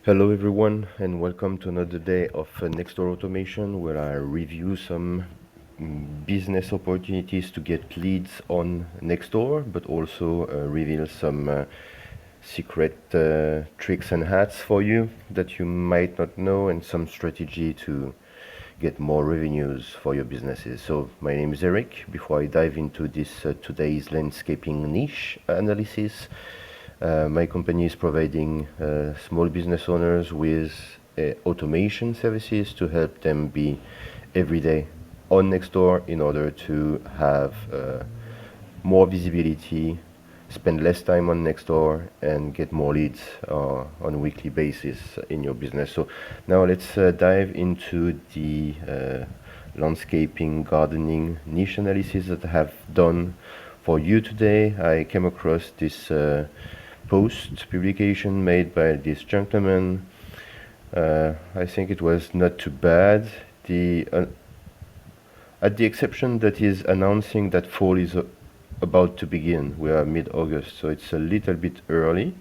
Hello everyone, and welcome to another day of Nextdoor Automation, where I review some business opportunities to get leads on Nextdoor, but also reveal some secret tricks and hacks for you that you might not know, and some strategy to get more revenues for your businesses. So my name is Eric. Before I dive into this today's landscaping niche analysis, my company is providing small business owners with automation services to help them be every day on Nextdoor in order to have more visibility, spend less time on Nextdoor, and get more leads on a weekly basis in your business. So now let's dive into the landscaping gardening niche analysis that I have done for you today. I came across this post publication made by this gentleman. I think it was not too bad. At the exception that he's announcing that fall is about to begin. We are mid-August, so it's a little bit early.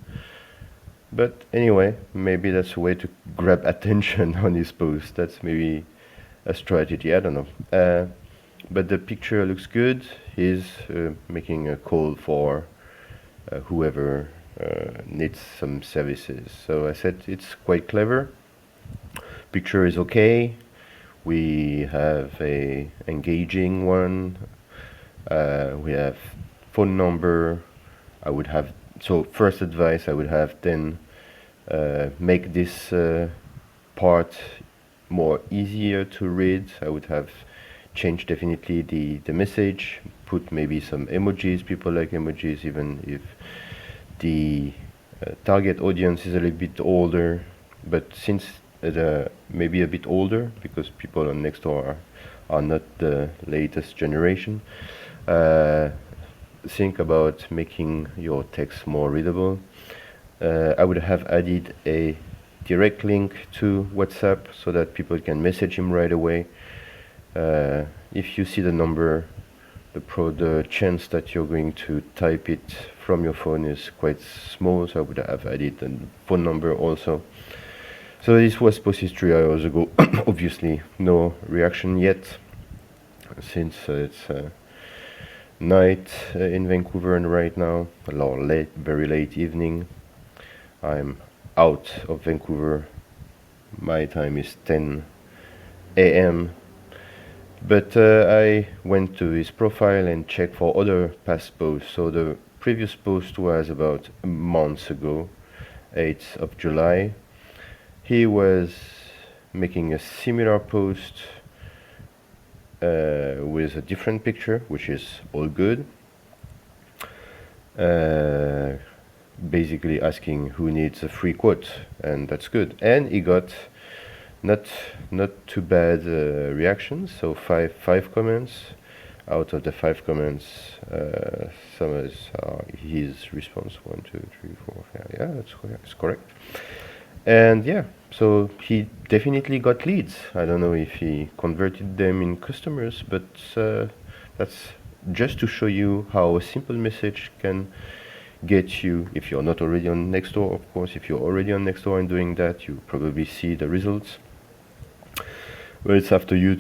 But anyway, maybe that's a way to grab attention on his post. That's maybe a strategy, I don't know. But the picture looks good. He's making a call for whoever needs some services. So I said it's quite clever. Picture is okay. We have a engaging one. We have phone number. I would have, so first advice I would have, then make this part more easier to read. I would have changed definitely the message, put maybe some emojis. People like emojis, even if the target audience is a little bit older. But since maybe a bit older, because people on Nextdoor are not the latest generation, think about making your text more readable. I would have added a direct link to WhatsApp so that people can message him right away. If you see the number, the chance that you're going to type it from your phone is quite small, so I would have added a phone number also. So this was posted 3 hours ago. Obviously no reaction yet, since it's night in Vancouver and right now, very late evening. I'm out of Vancouver. My time is 10 a.m. But I went to his profile and checked for other past posts. So the previous post was about a month ago, 8th of July. He was making a similar post with a different picture, which is all good. Basically asking who needs a free quote, and that's good. And he got not too bad reactions. So five comments. Out of the 5 comments, some is his response. 1, 2, 3, 4. Yeah, that's correct. And yeah, so he definitely got leads. I don't know if he converted them in customers, but that's just to show you how a simple message can get you, if you're not already on Nextdoor, of course. If you're already on Nextdoor and doing that, you probably see the results. But it's up to you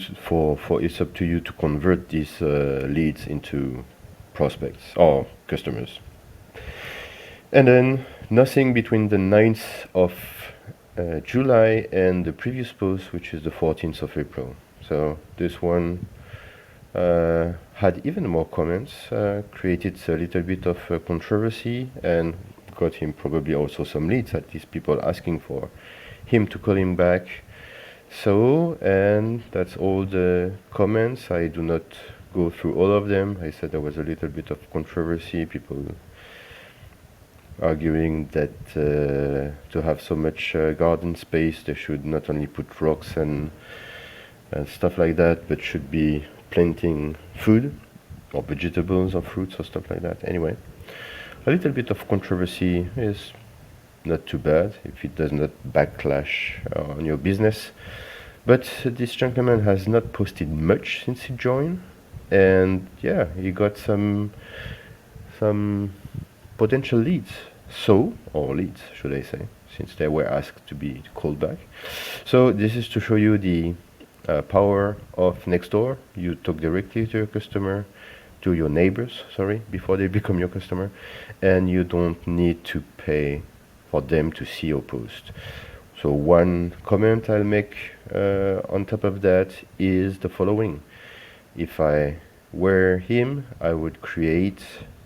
it's up to you to convert these leads into prospects or customers. And then nothing between the 9th of July and the previous post, which is the 14th of April. So this one had even more comments, created a little bit of controversy, and got him probably also some leads, at least people asking for him to call him back. So, and that's all the comments. I do not go through all of them. I said there was a little bit of controversy, people arguing that to have so much garden space, they should not only put rocks and stuff like that, but should be planting food or vegetables or fruits or stuff like that. Anyway, a little bit of controversy is not too bad if it does not backlash on your business. But this gentleman has not posted much since he joined, and yeah, he got some potential leads. Or leads, should I say, since they were asked to be called back. So this is to show you the power of Nextdoor. You talk directly to your customer, to your neighbors, sorry, before they become your customer, and you don't need to pay for them to see your post. So one comment I'll make on top of that is the following. If I were him, I would create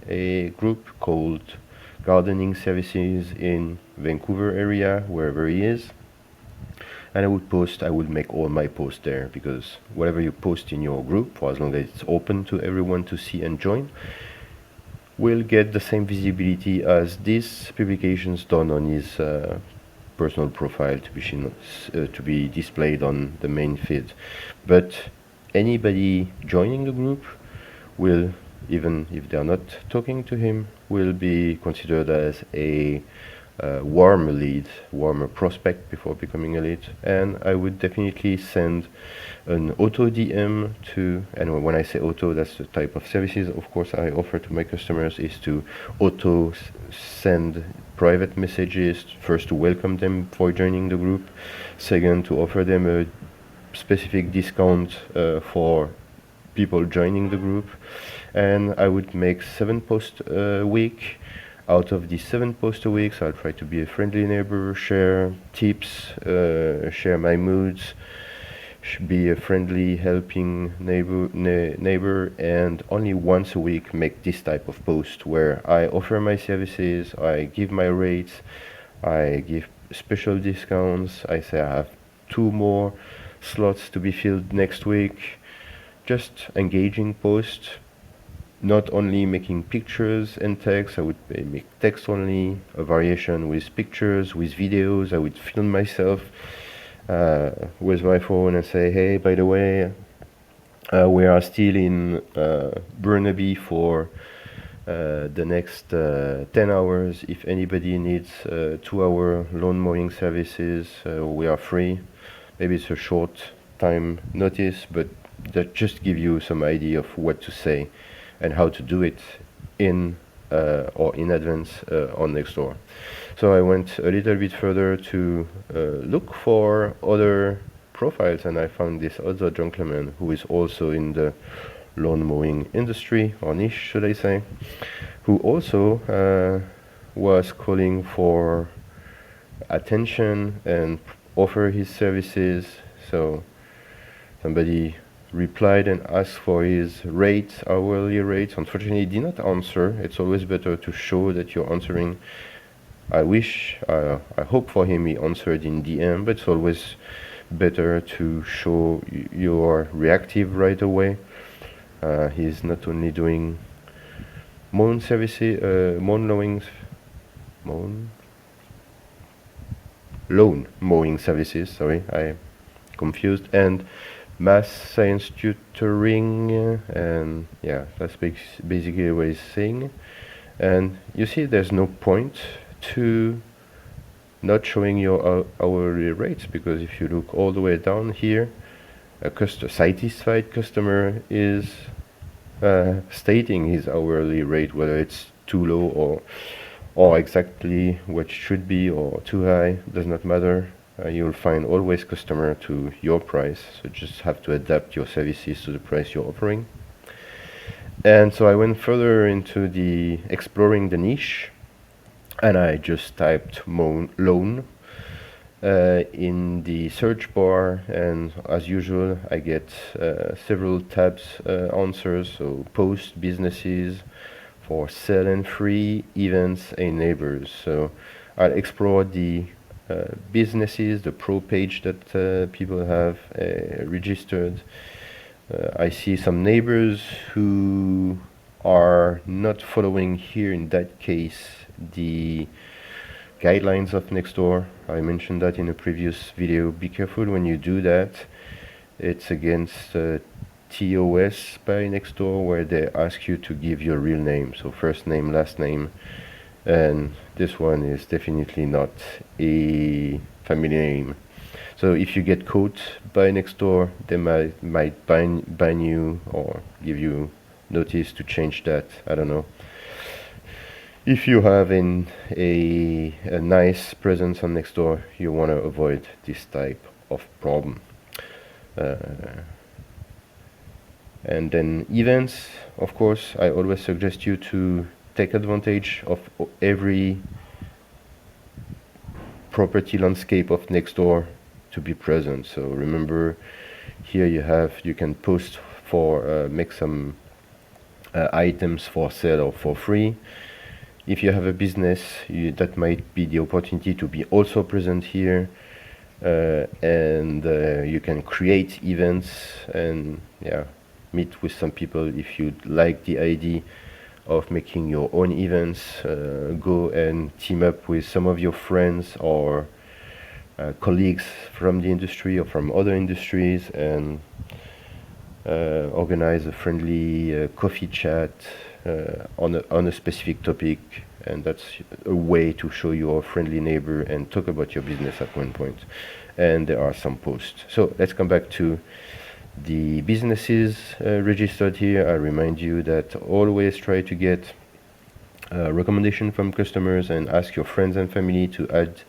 a group called Gardening Services in Vancouver area, wherever he is, and I would make all my posts there, because whatever you post in your group, for as long as it's open to everyone to see and join, will get the same visibility as these publications done on his personal profile to be displayed on the main feed. But anybody joining the group will, even if they are not talking to him, will be considered as a warmer lead, warmer prospect before becoming a lead. And I would definitely send an auto DM to, and when I say auto, that's the type of services of course I offer to my customers, is to auto send private messages, first to welcome them for joining the group, second to offer them a specific discount for people joining the group. And I would make 7 posts a week. Out of these 7 posts a week, so I'll try to be a friendly neighbor, share tips, share my moods, be a friendly, helping neighbor, and only once a week make this type of post where I offer my services, I give my rates, I give special discounts, I say I have 2 more slots to be filled next week. Just engaging posts. Not only making pictures and text, I would make text only, a variation with pictures, with videos. I would film myself with my phone and say, hey, by the way, we are still in Burnaby for the next 10 hours. If anybody needs 2-hour lawn mowing services, we are free. Maybe it's a short time notice, but that just give you some idea of what to say and how to do it in advance on Nextdoor. So I went a little bit further to look for other profiles, and I found this other gentleman who is also in the lawn mowing industry, or niche should I say, who also was calling for attention and offer his services. So somebody replied and asked for his rates, hourly rates. Unfortunately, he did not answer. It's always better to show that you're answering. I hope for him he answered in DM, but it's always better to show you're reactive right away. He's not only doing lawn mowing services, sorry, I confused, and math science tutoring, and yeah, that's basically what he's saying. And you see, there's no point to not showing your hourly rates, because if you look all the way down here, a satisfied customer is stating his hourly rate, whether it's too low or exactly what it should be, or too high, does not matter. You'll find always customer to your price, so just have to adapt your services to the price you're offering. And so I went further into the exploring the niche, and I just typed loan in the search bar, and as usual I get several tabs answers. So post, businesses, for sale and free, events, and neighbors. So I'll explore the businesses, the pro page that people have registered. I see some neighbors who are not following here, in that case, the guidelines of Nextdoor. I mentioned that in a previous video. Be careful when you do that. It's against TOS by Nextdoor, where they ask you to give your real name, so first name, last name, and this one is definitely not a family name. So if you get caught by Nextdoor, they might ban you or give you notice to change that. I don't know. If you have a nice presence on Nextdoor, you want to avoid this type of problem. And then events, of course, I always suggest you to take advantage of every property landscape of Nextdoor to be present. So remember, here you can post for make some items for sale or for free. If you have a business, that might be the opportunity to be also present here, and you can create events and meet with some people. If you like the idea of making your own events, go and team up with some of your friends or colleagues from the industry or from other industries and organize a friendly coffee chat on a specific topic, and that's a way to show you're a friendly neighbor and talk about your business at one point. And there are some posts. So let's come back to the businesses registered here. I remind you that always try to get recommendation from customers and ask your friends and family to add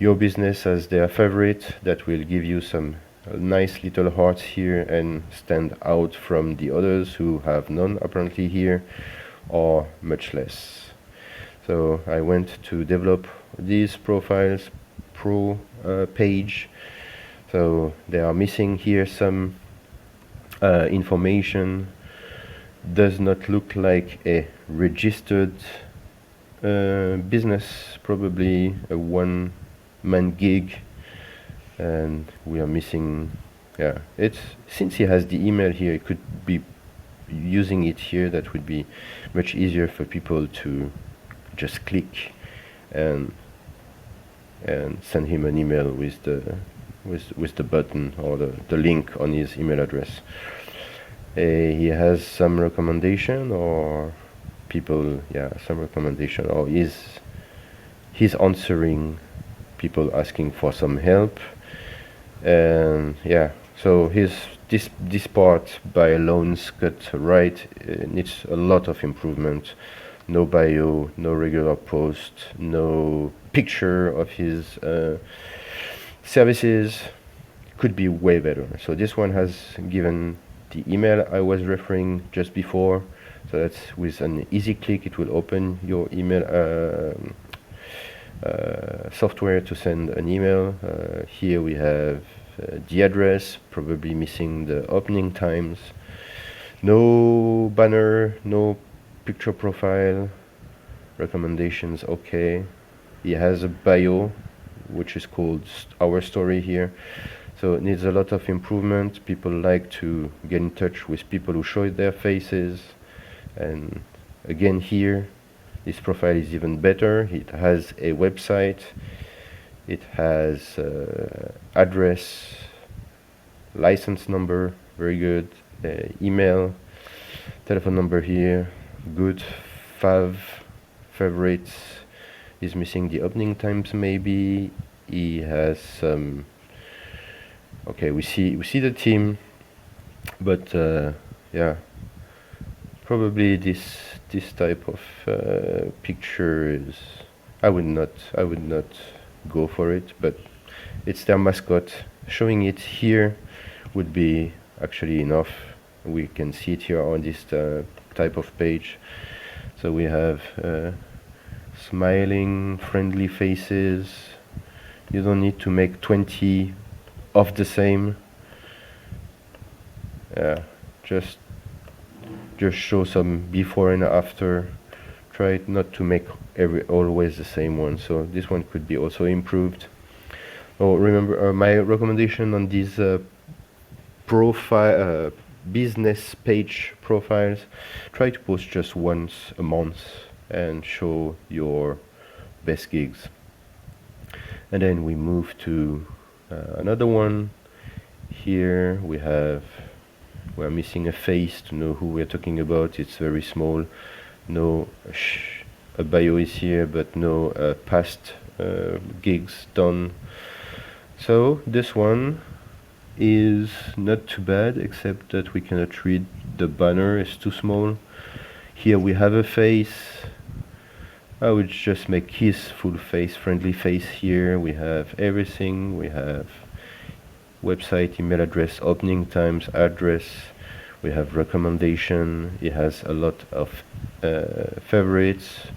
your business as their favorite. That will give you some nice little hearts here and stand out from the others who have none apparently here, or much less. So I went to develop these profiles page. So they are missing here some information. Does not look like a registered business, probably a one-man gig, and we are missing. It's since he has the email here, it could be using it here. That would be much easier for people to just click and send him an email with the button or the link on his email address. He has some recommendation or people, some recommendation, or he's answering people asking for some help. And so this part by loans cut right needs a lot of improvement. No bio, no regular post, no picture of his services. Could be way better. So this one has given the email I was referring just before. So that's with an easy click, it will open your email software to send an email. Here we have the address, probably missing the opening times. No banner, no picture profile. Recommendations, okay. He has a bio, which is called Our Story here. So it needs a lot of improvement. People like to get in touch with people who show their faces. And again here, this profile is even better. It has a website. It has address, license number, very good. Email, telephone number here, good. Favorites is missing the opening times maybe. He has some. Okay, we see the team, but probably this type of picture is I would not go for it, but it's their mascot. Showing it here would be actually enough. We can see it here on this type of page. So we have smiling, friendly faces. You don't need to make 20 of the same. Just show some before and after. Try not to make always the same one. So this one could be also improved. Oh, remember my recommendation on these profile business page profiles. Try to post just once a month and show your best gigs. And then we move to another one. Here we're missing a face to know who we're talking about. It's very small. No a bio is here, but no past gigs done. So this one is not too bad, except that we cannot read the banner, it's too small. Here we have a face. I would just make his full face, friendly face here. We have everything. We have website, email address, opening times, address. We have recommendation. He has a lot of favorites.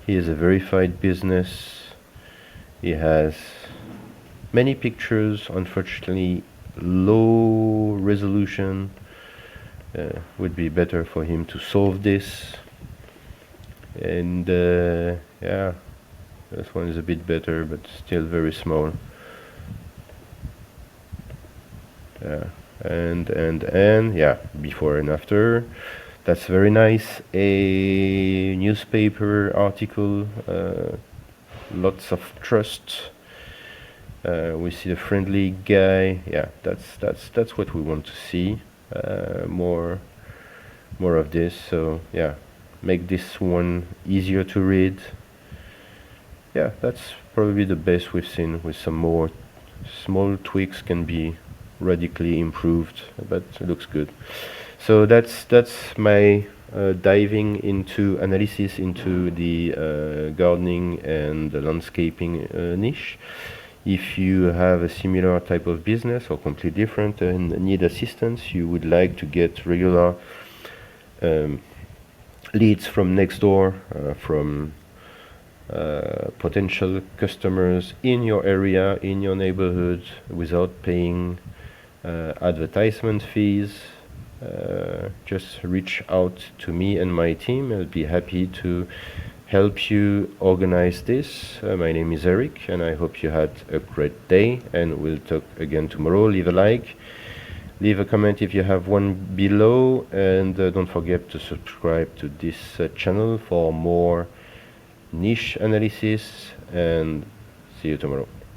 He is a verified business. He has many pictures. Unfortunately, low resolution. Would be better for him to solve this. And yeah, this one is a bit better, but still very small. Yeah, and yeah, before and after. That's very nice. A newspaper article, lots of trust. We see a friendly guy. Yeah, that's what we want to see. More of this. So yeah, make this one easier to read. Yeah, that's probably the best we've seen. With some more small tweaks can be radically improved, but it looks good. So that's my diving into analysis into the gardening and the landscaping niche. If you have a similar type of business or completely different and need assistance, you would like to get regular leads from Nextdoor, from potential customers in your area, in your neighborhood, without paying advertisement fees, just reach out to me and my team. I'll be happy to help you organize this. My name is Eric, and I hope you had a great day, and we'll talk again tomorrow. Leave a like, leave a comment if you have one below, and don't forget to subscribe to this channel for more niche analysis, and see you tomorrow.